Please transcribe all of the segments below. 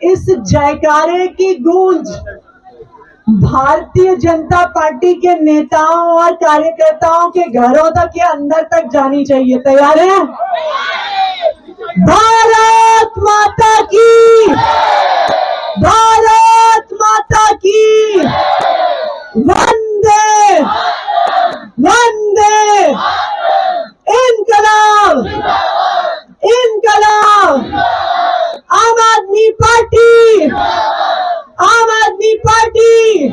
इस जयकारे की गूंज भारतीय जनता पार्टी के नेताओं और कार्यकर्ताओं के घरों तक या अंदर तक जानी चाहिए। तैयार हैं? भारत माता की, भारत माता की, वंदे वंदे, इनकलाब इनकलाब, आम आदमी पार्टी, आम आदमी पार्टी,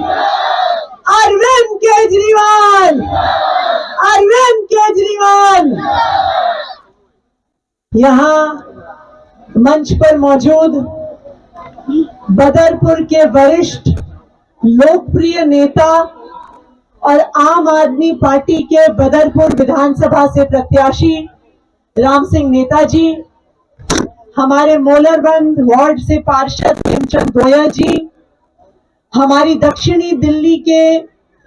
अरविंद केजरीवाल, अरविंद केजरीवाल। यहाँ मंच पर मौजूद बदरपुर के वरिष्ठ लोकप्रिय नेता और आम आदमी पार्टी के बदरपुर विधानसभा से प्रत्याशी राम सिंह नेताजी, हमारे मोलरबंद वार्ड से पार्षद प्रेमचंद गोयल जी, हमारी दक्षिणी दिल्ली के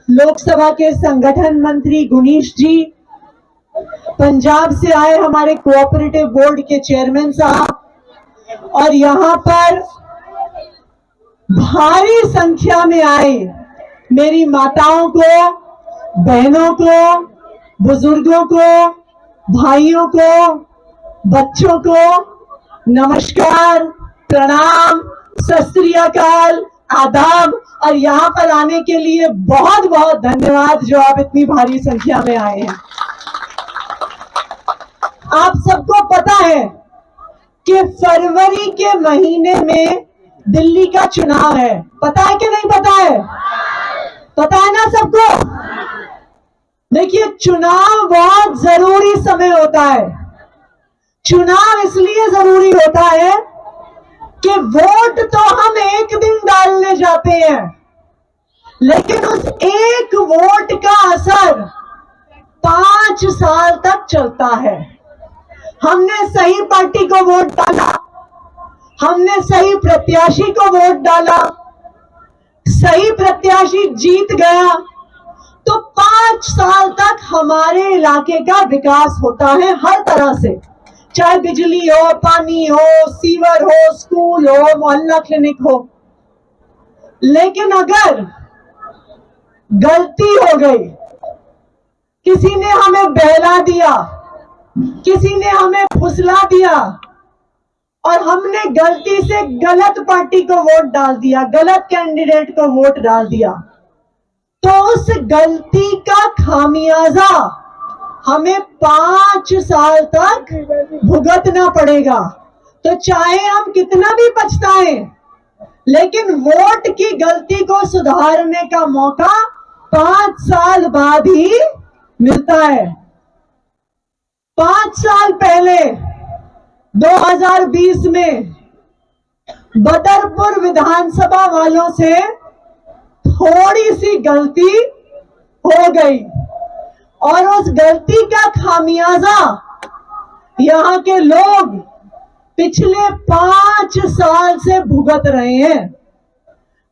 लोकसभा के संगठन मंत्री गुनीश जी, पंजाब से आए हमारे कोऑपरेटिव बोर्ड के चेयरमैन साहब, और यहाँ पर भारी संख्या में आए मेरी माताओं को, बहनों को, बुजुर्गों को, भाइयों को, बच्चों को नमस्कार, प्रणाम, सत श्री अकाल, आदाब, और यहाँ पर आने के लिए बहुत बहुत धन्यवाद जो आप इतनी भारी संख्या में आए हैं। आप सबको पता है कि फरवरी के महीने में दिल्ली का चुनाव है। पता है कि नहीं पता है? पता है ना सबको? देखिए, चुनाव बहुत जरूरी समय होता है। चुनाव इसलिए जरूरी होता है कि वोट तो हम एक दिन डालने जाते हैं, लेकिन उस एक वोट का असर 5 साल तक चलता है। हमने सही पार्टी को वोट डाला, हमने सही प्रत्याशी को वोट डाला, सही प्रत्याशी जीत गया, तो 5 साल तक हमारे इलाके का विकास होता है हर तरह से, चाहे बिजली हो, पानी हो, सीवर हो, स्कूल हो, मोहल्ला क्लिनिक हो। लेकिन अगर गलती हो गई, किसी ने हमें बहला दिया, किसी ने हमें फुसला दिया और हमने गलती से गलत पार्टी को वोट डाल दिया, गलत कैंडिडेट को वोट डाल दिया, तो उस गलती का खामियाजा हमें 5 साल तक भुगतना पड़ेगा। तो चाहे हम कितना भी पछताएं, लेकिन वोट की गलती को सुधारने का मौका 5 साल बाद ही मिलता है। 5 साल पहले 2020 में बदरपुर विधानसभा वालों से थोड़ी सी गलती हो गई और उस गलती का खामियाजा यहाँ के लोग पिछले 5 साल से भुगत रहे हैं।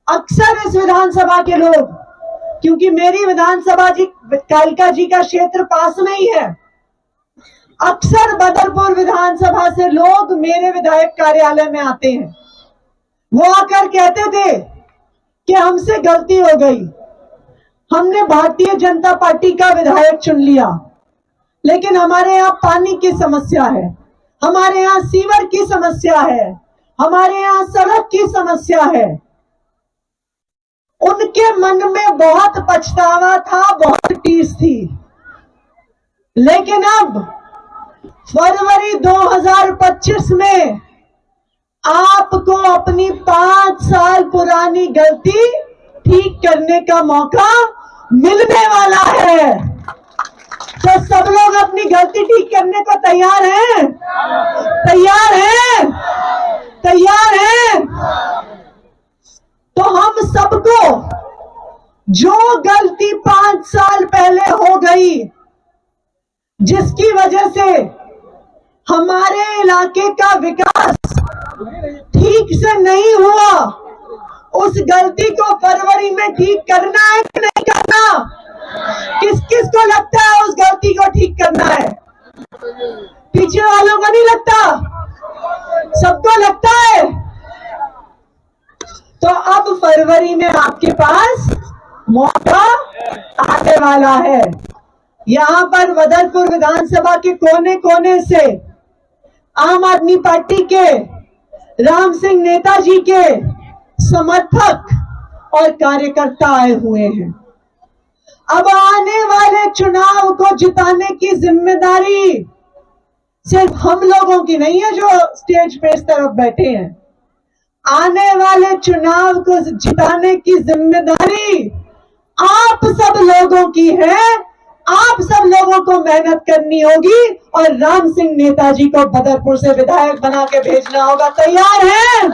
अक्सर इस विधानसभा के लोग, क्योंकि मेरी विधानसभा जी कालका जी का क्षेत्र पास में ही है, अक्सर बदरपुर विधानसभा से लोग मेरे विधायक कार्यालय में आते हैं। वो आकर कहते थे कि हमसे गलती हो गई, हमने भारतीय जनता पार्टी का विधायक चुन लिया, लेकिन हमारे यहाँ पानी की समस्या है, हमारे यहाँ सीवर की समस्या है, हमारे यहाँ सड़क की समस्या है। उनके मन में बहुत पछतावा था, बहुत टीस थी। लेकिन अब फरवरी 2025 में आपको अपनी 5 साल पुरानी गलती ठीक करने का मौका मिलने वाला है। तो सब लोग अपनी गलती ठीक करने को तैयार हैं? तैयार हैं? तैयार हैं? तो हम सबको जो गलती 5 साल पहले हो गई, जिसकी वजह से हमारे इलाके का विकास ठीक से नहीं हुआ, उस गलती को फरवरी में ठीक करना है कि नहीं करना? किस किस को लगता है उस गलती को ठीक करना है? पीछे वालों को नहीं लगता? सबको लगता है? तो अब फरवरी में आपके पास मौका आने वाला है। यहां पर बदरपुर विधानसभा के कोने कोने से आम आदमी पार्टी के राम सिंह नेताजी के समर्थक और कार्यकर्ता आए हुए हैं। अब आने वाले चुनाव को जिताने की जिम्मेदारी सिर्फ हम लोगों की नहीं है जो स्टेज पे इस तरफ बैठे हैं। आने वाले चुनाव को जिताने की जिम्मेदारी आप सब लोगों की है। आप सब लोगों को मेहनत करनी होगी और राम सिंह नेताजी को बदरपुर से विधायक बना के भेजना होगा। तैयार हैं?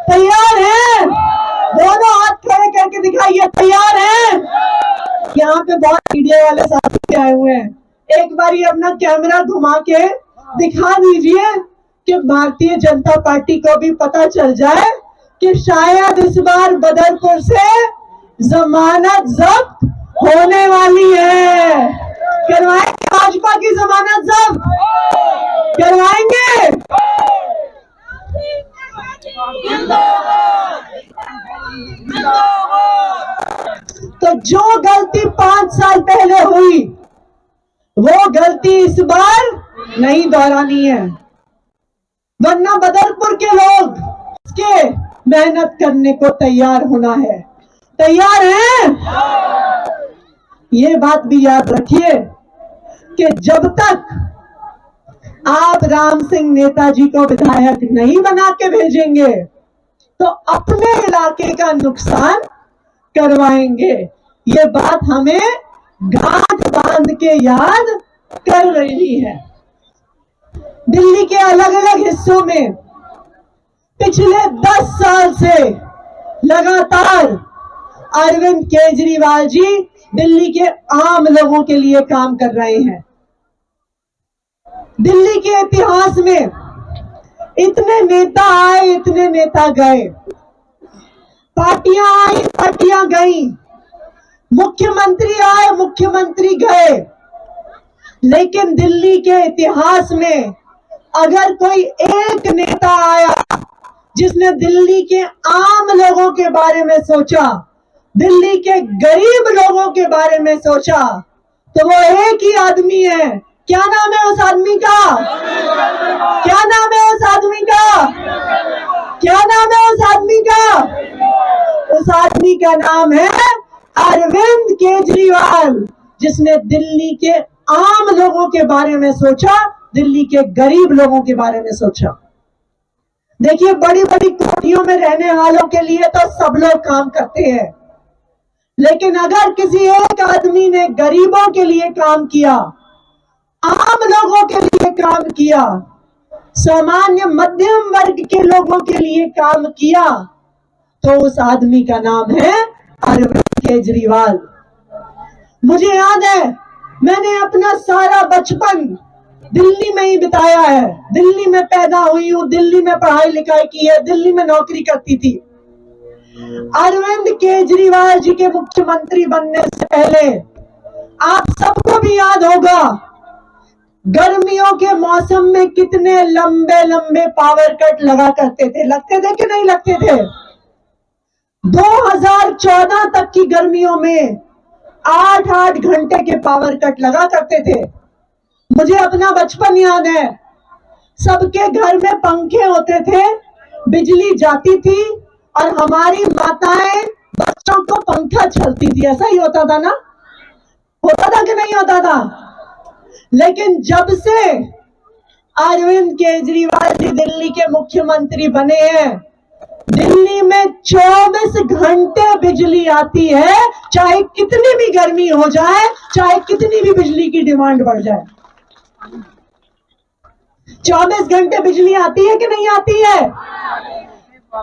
तैयार हैं? दोनों हाथ खड़े करके दिखाइए, तैयार हैं? यहाँ पे बहुत मीडिया वाले साथी आए हुए हैं, एक बार ये अपना कैमरा घुमा के दिखा दीजिए कि भारतीय जनता पार्टी को भी पता चल जाए कि शायद इस बार बदरपुर से जमानत जब्त होने वाली है। करवाएंगे भाजपा की जमानत जब्त? करवाएंगे? तो जो गलती 5 साल पहले हुई वो गलती इस बार नहीं दोहरानी है, वरना बदरपुर के लोग इसके मेहनत करने को तैयार होना है। तैयार हैं? ये बात भी याद रखिए कि जब तक आप राम सिंह नेताजी को विधायक नहीं बना के भेजेंगे तो अपने इलाके का नुकसान करवाएंगे। ये बात हमें गांठ बांध के याद कर रही है। दिल्ली के अलग अलग हिस्सों में पिछले 10 साल से लगातार अरविंद केजरीवाल जी दिल्ली के आम लोगों के लिए काम कर रहे हैं। दिल्ली के इतिहास में इतने नेता आए, इतने नेता गए, पार्टियां आई, पार्टियां गई, मुख्यमंत्री आए, मुख्यमंत्री गए, लेकिन दिल्ली के इतिहास में अगर कोई एक नेता आया जिसने दिल्ली के आम लोगों के बारे में सोचा, दिल्ली के गरीब लोगों के बारे में सोचा, तो वो एक ही आदमी है। क्या नाम है उस आदमी का? क्या नाम है उस आदमी का? क्या नाम है उस आदमी का? उस आदमी का नाम है अरविंद केजरीवाल, जिसने दिल्ली के आम लोगों के बारे में सोचा, दिल्ली के गरीब लोगों के बारे में सोचा। देखिए, बड़ी बड़ी कोठियों में रहने वालों के लिए तो सब लोग काम करते हैं, लेकिन अगर किसी एक आदमी ने गरीबों के लिए काम किया, आम लोगों के लिए काम किया, सामान्य मध्यम वर्ग के लोगों के लिए काम किया, तो उस आदमी का नाम है अरविंद केजरीवाल। मुझे याद है, मैंने अपना सारा बचपन दिल्ली में ही बिताया है। दिल्ली में पैदा हुई हूं, दिल्ली में पढ़ाई लिखाई की है, दिल्ली में नौकरी करती थी। अरविंद केजरीवाल जी के मुख्यमंत्री बनने से पहले आप सबको भी याद होगा, गर्मियों के मौसम में कितने लंबे लंबे पावर कट लगा करते थे। लगते थे कि नहीं लगते थे? 2014 तक की गर्मियों में 8-8 घंटे के पावर कट लगा करते थे। मुझे अपना बचपन याद है, सबके घर में पंखे होते थे, बिजली जाती थी और हमारी माताएं बच्चों को पंखा चलती थी। ऐसा ही होता था ना? होता था कि नहीं होता था? लेकिन जब से अरविंद केजरीवाल जी दिल्ली के मुख्यमंत्री बने हैं, दिल्ली में 24 घंटे बिजली आती है, चाहे कितनी भी गर्मी हो जाए, चाहे कितनी भी बिजली की डिमांड बढ़ जाए। 24 घंटे बिजली आती है कि नहीं आती है?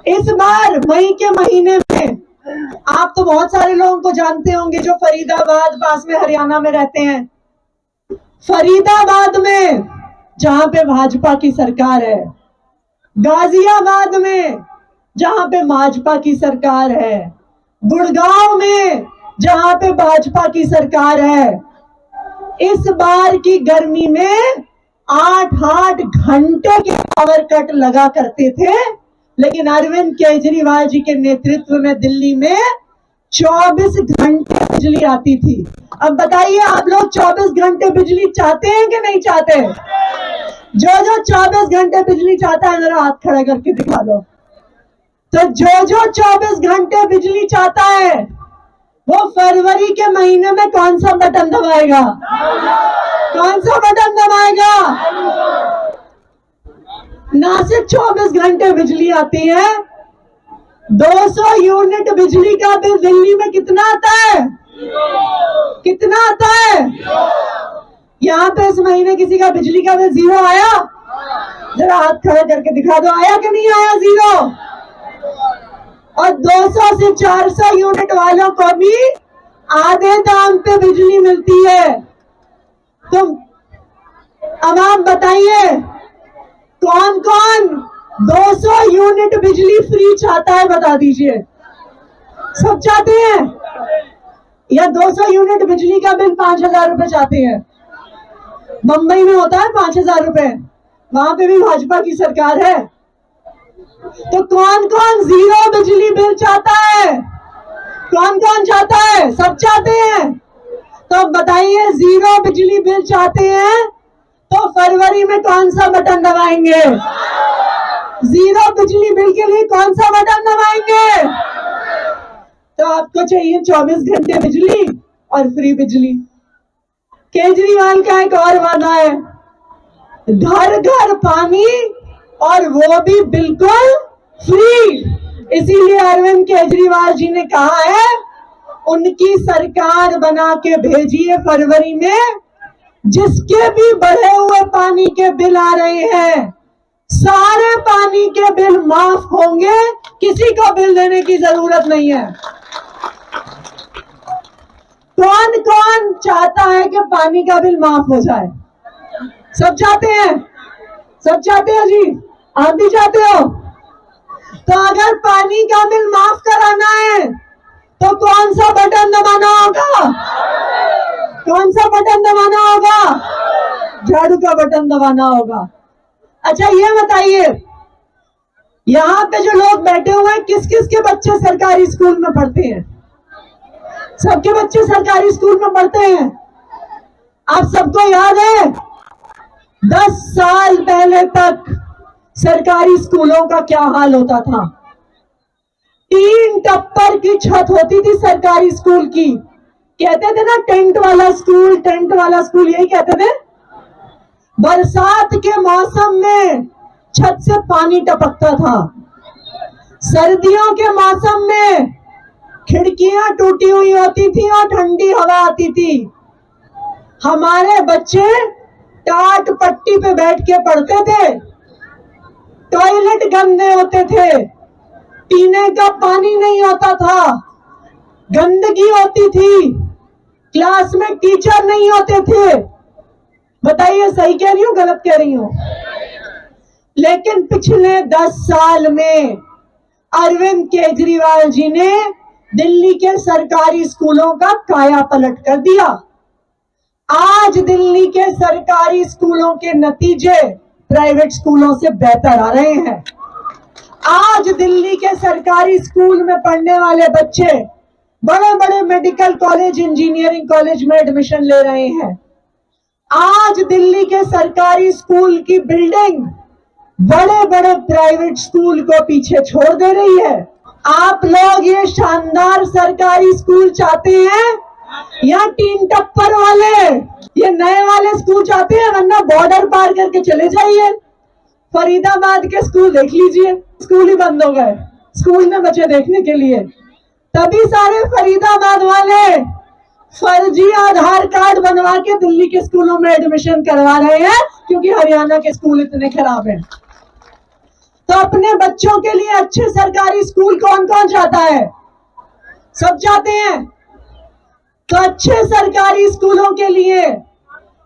इस बार मई के महीने में आप तो बहुत सारे लोगों को जानते होंगे जो फरीदाबाद पास में हरियाणा में रहते हैं। फरीदाबाद में जहां पे भाजपा की सरकार है, गाजियाबाद में जहां पे भाजपा की सरकार है, गुड़गांव में जहां पे भाजपा की सरकार है, इस बार की गर्मी में 8-8 घंटे के पावर कट लगा करते थे, लेकिन अरविंद केजरीवाल जी के नेतृत्व में दिल्ली में 24 घंटे बिजली आती थी। अब बताइए, आप लोग 24 घंटे बिजली चाहते हैं कि नहीं चाहते? जो 24 घंटे बिजली चाहता है जरा हाथ खड़ा करके दिखा दो। तो जो 24 घंटे बिजली चाहता है वो फरवरी के महीने में कौन सा बटन दबाएगा? कौन सा बटन दबाएगा? ना सिर्फ 24 घंटे बिजली आती है, 200 यूनिट बिजली का बिल दिल्ली में कितना आता है? कितना आता है? यहाँ पे इस महीने किसी का बिजली का बिल 0 आया? जरा हाथ खड़ा करके दिखा दो, आया कि नहीं आया 0? और 200 से 400 यूनिट वालों को भी आधे दाम पे बिजली मिलती है। तो अब आप बताइए, कौन कौन 200 यूनिट बिजली फ्री चाहता है? बता दीजिए। सब चाहते हैं? या 200 यूनिट बिजली का बिल 5,000 रुपए चाहते हैं? मुंबई में होता है 5,000 रुपए, वहां पे भी भाजपा की सरकार है। तो कौन कौन 0 बिजली बिल चाहता है? कौन कौन चाहता है? सब चाहते हैं। तो बताइए, 0 बिजली बिल चाहते हैं तो फरवरी में कौन सा बटन दबाएंगे? 0 बिजली बिल के लिए कौन सा बटन दबाएंगे? तो आपको चाहिए 24 घंटे बिजली और फ्री बिजली। केजरीवाल का एक और वादा है, घर घर पानी, और वो भी बिल्कुल फ्री। इसीलिए अरविंद केजरीवाल जी ने कहा है, उनकी सरकार बना के भेजिए फरवरी में, जिसके भी बढ़े हुए पानी के बिल आ रहे हैं सारे पानी के बिल माफ होंगे, किसी को बिल देने की जरूरत नहीं है। कौन कौन चाहता है कि पानी का बिल माफ हो जाए? सब चाहते हैं? सब चाहते हैं जी? आप भी चाहते हो? तो अगर पानी का बिल माफ कराना है तो कौन सा बटन दबाना होगा? कौन सा बटन दबाना होगा? झाड़ू का बटन दबाना होगा। अच्छा ये बताइए, यहाँ पे जो लोग बैठे हुए हैं, किस किस के बच्चे सरकारी स्कूल में पढ़ते हैं? सबके बच्चे सरकारी स्कूल में पढ़ते हैं। आप सबको याद है 10 साल पहले तक सरकारी स्कूलों का क्या हाल होता था? 3 टप्पर की छत होती थी सरकारी स्कूल की। कहते थे ना टेंट वाला स्कूल, टेंट वाला स्कूल, यही कहते थे। बरसात के मौसम में छत से पानी टपकता था, सर्दियों के मौसम में खिड़कियां टूटी हुई होती थी और ठंडी हवा आती थी। हमारे बच्चे टाट पट्टी पे बैठ के पढ़ते थे, टॉयलेट गंदे होते थे, पीने का पानी नहीं होता था, गंदगी होती थी, क्लास में टीचर नहीं होते थे। बताइए सही कह रही हूँ गलत कह रही हूँ? लेकिन पिछले 10 साल में अरविंद केजरीवाल जी ने दिल्ली के सरकारी स्कूलों का काया पलट कर दिया। आज दिल्ली के सरकारी स्कूलों के नतीजे प्राइवेट स्कूलों से बेहतर आ रहे हैं। आज दिल्ली के सरकारी स्कूल में पढ़ने वाले बच्चे बड़े बड़े मेडिकल कॉलेज, इंजीनियरिंग कॉलेज में एडमिशन ले रहे हैं। आज दिल्ली के सरकारी स्कूल की बिल्डिंग बड़े बड़े प्राइवेट स्कूल को पीछे छोड़ दे रही है। आप लोग ये शानदार सरकारी स्कूल चाहते हैं या 3 टप्पर वाले, ये नए वाले स्कूल चाहते हैं? वरना बॉर्डर पार करके चले जाइए, फरीदाबाद के स्कूल देख लीजिए, स्कूल ही बंद हो गए, स्कूल में बच्चे देखने के लिए। तभी सारे फरीदाबाद वाले फर्जी आधार कार्ड बनवा के दिल्ली के स्कूलों में एडमिशन करवा रहे हैं, क्योंकि हरियाणा के स्कूल इतने खराब हैं। तो अपने बच्चों के लिए अच्छे सरकारी स्कूल कौन कौन चाहता है? सब चाहते हैं। तो अच्छे सरकारी स्कूलों के लिए,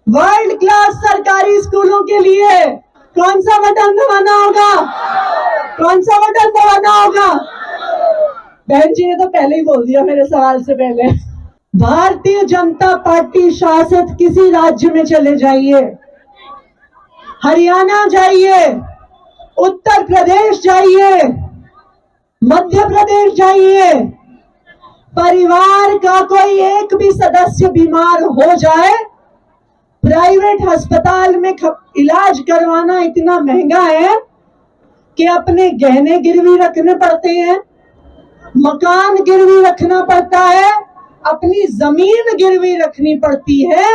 वर्ल्ड क्लास सरकारी स्कूलों के लिए कौन सा बटन दबाना होगा? कौन सा बटन दबाना होगा? बहन जी ने तो पहले ही बोल दिया मेरे सवाल से पहले। भारतीय जनता पार्टी शासित किसी राज्य में चले जाइए, हरियाणा जाइए, उत्तर प्रदेश जाइए, मध्य प्रदेश जाइए, परिवार का कोई एक भी सदस्य बीमार हो जाए, प्राइवेट अस्पताल में इलाज करवाना इतना महंगा है कि अपने गहने गिरवी रखने पड़ते हैं, मकान गिरवी रखना पड़ता है, अपनी जमीन गिरवी रखनी पड़ती है।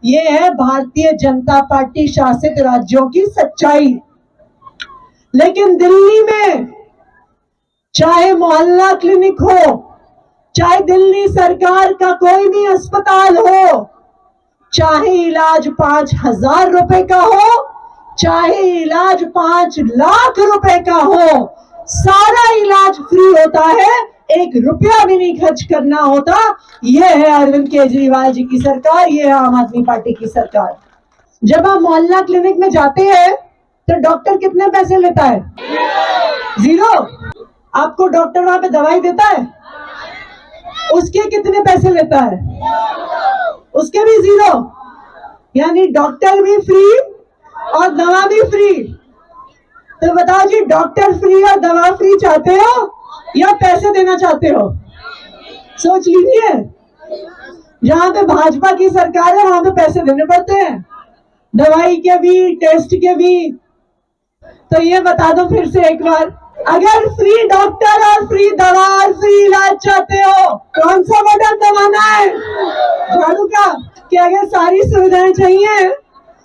ये है भारतीय जनता पार्टी शासित राज्यों की सच्चाई। लेकिन दिल्ली में चाहे मोहल्ला क्लिनिक हो, चाहे दिल्ली सरकार का कोई भी अस्पताल हो, चाहे इलाज 5,000 रुपए का हो, चाहे इलाज 5 लाख रुपए का हो, सारा इलाज फ्री होता है, 1 रुपया भी नहीं खर्च करना होता। यह है अरविंद केजरीवाल जी की सरकार, यह है आम आदमी पार्टी की सरकार। जब आप मोहल्ला क्लिनिक में जाते हैं तो डॉक्टर कितने पैसे लेता है? 0। आपको डॉक्टर वहां पे दवाई देता है, उसके कितने पैसे लेता है? उसके भी 0। यानी डॉक्टर भी फ्री और दवा भी फ्री। तो बताओ जी, डॉक्टर फ्री और दवा फ्री चाहते हो या पैसे देना चाहते हो? सोच लीजिए। जहां पे भाजपा की सरकार है वहां पे पैसे देने पड़ते हैं, दवाई के भी, टेस्ट के भी। तो ये बता दो फिर से एक बार, अगर फ्री डॉक्टर और फ्री दवा और फ्री इलाज चाहते हो, कौन सा बटन दबाना है? झाड़ू का। कि अगर सारी सुविधाएं चाहिए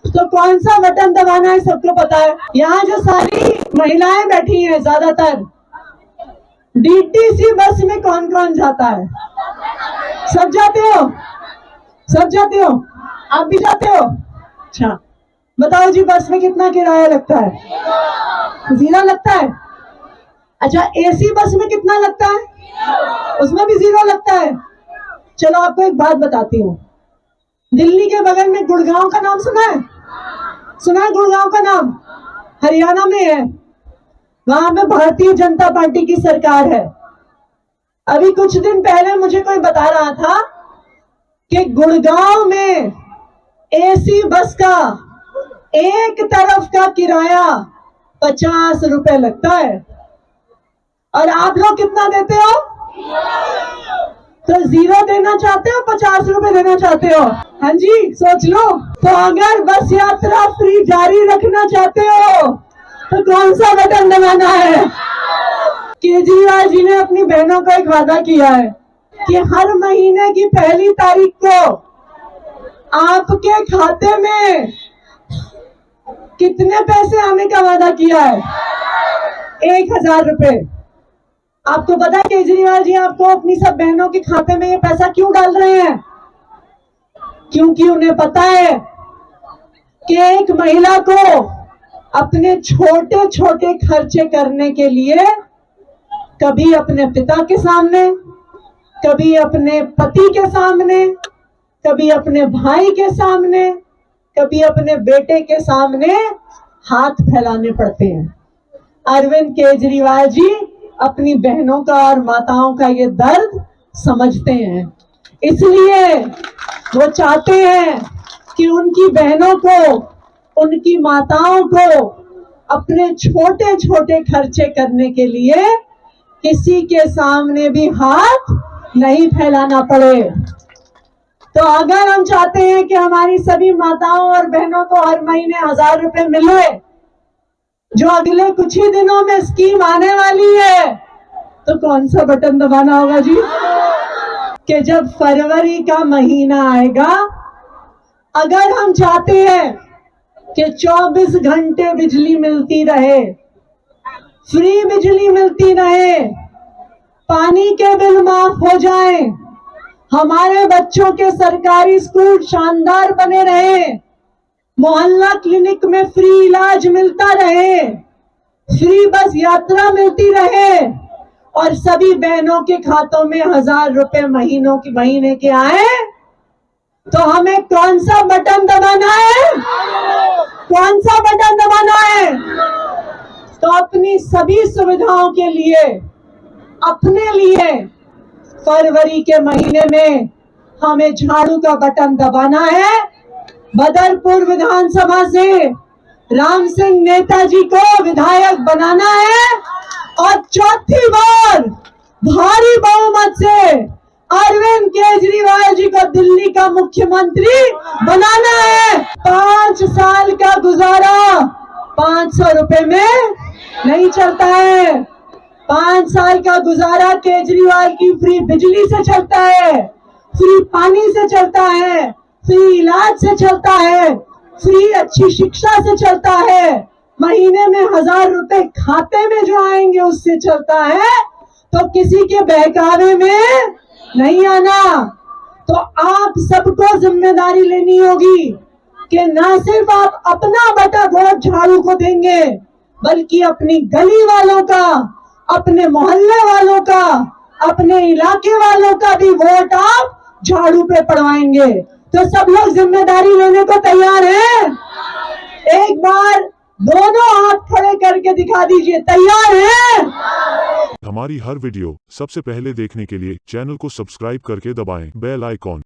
तो कौन सा बटन दबाना है? सबको पता है। यहाँ जो सारी महिलाएं बैठी हैं, ज्यादातर डीटीसी बस में कौन कौन जाता है? सब जाते हो? सब जाते हो? आप भी जाते हो? अच्छा, बताओ जी, बस में कितना किराया लगता है? 0 लगता है। अच्छा, एसी बस में कितना लगता है? उसमें भी 0 लगता है। चलो आपको एक बात बताती हूँ। दिल्ली के बगल में गुड़गांव का नाम सुना है? सुना है गुड़गांव का नाम? हरियाणा में है। वहां पे भारतीय जनता पार्टी की सरकार है। अभी कुछ दिन पहले मुझे कोई बता रहा था कि गुड़गांव में एसी बस का एक तरफ का किराया 50 रुपए लगता है, और आप लोग कितना देते हो? तो 0 देना चाहते हो, 50 रुपए देना चाहते हो? हाँ जी, सोच लो। तो अगर बस यात्रा फ्री जारी रखना चाहते हो तो कौन सा बटन दबाना है? केजरीवाल जी ने अपनी बहनों को एक वादा किया है कि हर महीने की पहली तारीख को आपके खाते में कितने पैसे आने का वादा किया है? 1,000 रुपए। आपको पता है केजरीवाल जी आपको अपनी सब बहनों के खाते में ये पैसा क्यों डाल रहे हैं? क्योंकि उन्हें पता है कि एक महिला को अपने छोटे छोटे खर्चे करने के लिए कभी अपने पिता के सामने, कभी अपने पति के सामने, कभी अपने भाई के सामने, कभी अपने बेटे के सामने हाथ फैलाने पड़ते हैं। अरविंद केजरीवाल जी अपनी बहनों का और माताओं का ये दर्द समझते हैं, इसलिए वो चाहते हैं कि उनकी बहनों को, उनकी माताओं को अपने छोटे छोटे खर्चे करने के लिए किसी के सामने भी हाथ नहीं फैलाना पड़े। तो अगर हम चाहते हैं कि हमारी सभी माताओं और बहनों को हर महीने 1,000 रुपए मिले, जो अगले कुछ ही दिनों में स्कीम आने वाली है, तो कौन सा बटन दबाना होगा जी? कि जब फरवरी का महीना आएगा, अगर हम चाहते हैं कि 24 घंटे बिजली मिलती रहे, फ्री बिजली मिलती रहे, पानी के बिल माफ हो जाए, हमारे बच्चों के सरकारी स्कूल शानदार बने रहे, मोहल्ला क्लिनिक में फ्री इलाज मिलता रहे, फ्री बस यात्रा मिलती रहे, और सभी बहनों के खातों में 1,000 रुपए महीने के आए, तो हमें कौन सा बटन दबाना है? कौन सा बटन दबाना है? तो अपनी सभी सुविधाओं के लिए, अपने लिए फरवरी के महीने में हमें झाड़ू का बटन दबाना है। बदरपुर विधानसभा से राम सिंह नेताजी को विधायक बनाना है और चौथी बार भारी बहुमत से अरविंद केजरीवाल जी को दिल्ली का मुख्यमंत्री बनाना है। 5 साल का गुजारा 500 रुपए में नहीं चलता है। 5 साल का गुजारा केजरीवाल की फ्री बिजली से चलता है, फ्री पानी से चलता है, फ्री इलाज से चलता है, फ्री अच्छी शिक्षा से चलता है, महीने में 1000 रुपए खाते में जो आएंगे उससे चलता है। तो किसी के बहकावे में नहीं आना। तो आप सबको जिम्मेदारी लेनी होगी कि ना सिर्फ आप अपना बटा वोट झाड़ू को देंगे, बल्कि अपनी गली वालों का, अपने मोहल्ले वालों का, अपने इलाके वालों का भी वोट आप झाड़ू पे पड़वाएंगे। तो सब लोग जिम्मेदारी लेने को तैयार हैं? एक बार दोनों हाथ खड़े करके दिखा दीजिए, तैयार हैं? हमारी हर वीडियो सबसे पहले देखने के लिए चैनल को सब्सक्राइब करके दबाएं बेल आइकॉन।